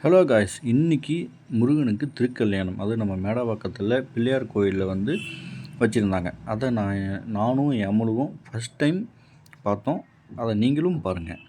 Hello guys, இன்றைக்கி முருகனுக்கு திருக்கல்யாணம். அது நம்ம மேடவாக்கத்தில் பிள்ளையார் கோயிலில் வச்சுருந்தாங்க. அதை நானும் என் அம்மளுவும் ஃபஸ்ட் டைம் பார்த்தோம். அதை நீங்களும் பாருங்கள்.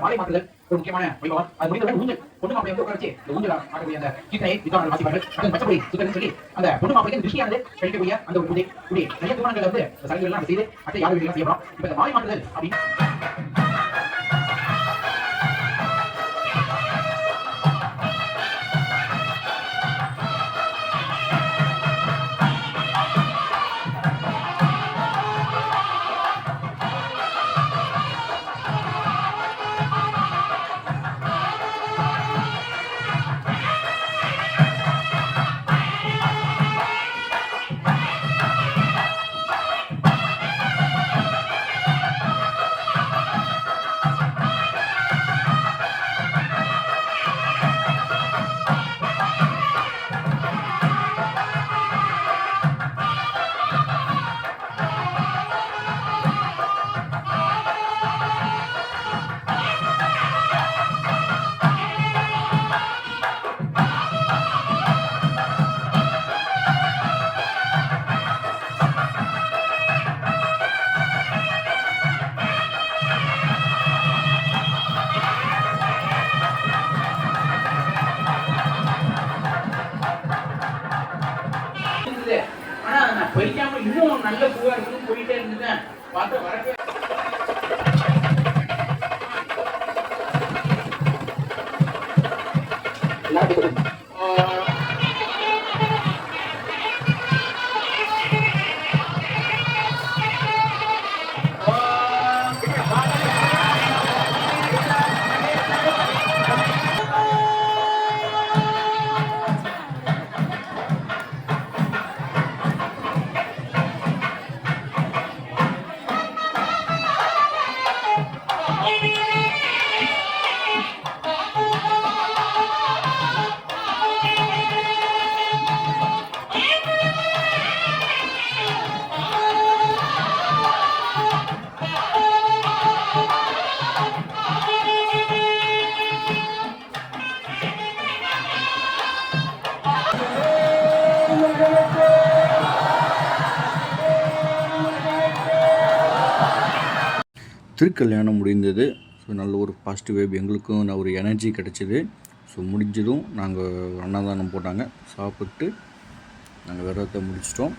மாலை மாற்றுதல் ஒரு முக்கியமான வைபவம். அது முடிந்தவுடன் ஊஞ்சல் பொண்ணு மாப்பிளை உட்கார இந்த ஊஞ்சல் ஆடக்கூடிய அந்த கீர்த்தனை வித்வான்கள் வாசிப்பார்கள். அதன் மற்றபடி சுத்தம் சொல்லி அந்த பொண்ணு மாப்பிளைக்கு திருஷ்டியானது கழிக்கக்கூடிய அந்த ஒரு பூஜை இப்படி நிறைய திருமணங்கள் சடங்குகள் செய்து அட்டை யார் வீடுகள் செய்யப்படும். இப்ப இந்த மாலை மாற்றுதல் அப்படின்னு வைக்காம இன்னும் நல்ல பூவா இருக்குன்னு போயிட்டே இருந்துட்டேன். பார்த்தா வரவே திருக்கல்யாணம் முடிந்தது. ஸோ நல்ல ஒரு பாசிட்டிவ் வைப், எங்களுக்கும் ஒரு எனர்ஜி கிடச்சிது. ஸோ முடிஞ்சதும் நாங்கள் அன்னதானம் போட்டாங்க, சாப்பிட்டு நாங்கள் விரதத்தை முடிச்சிட்டோம்.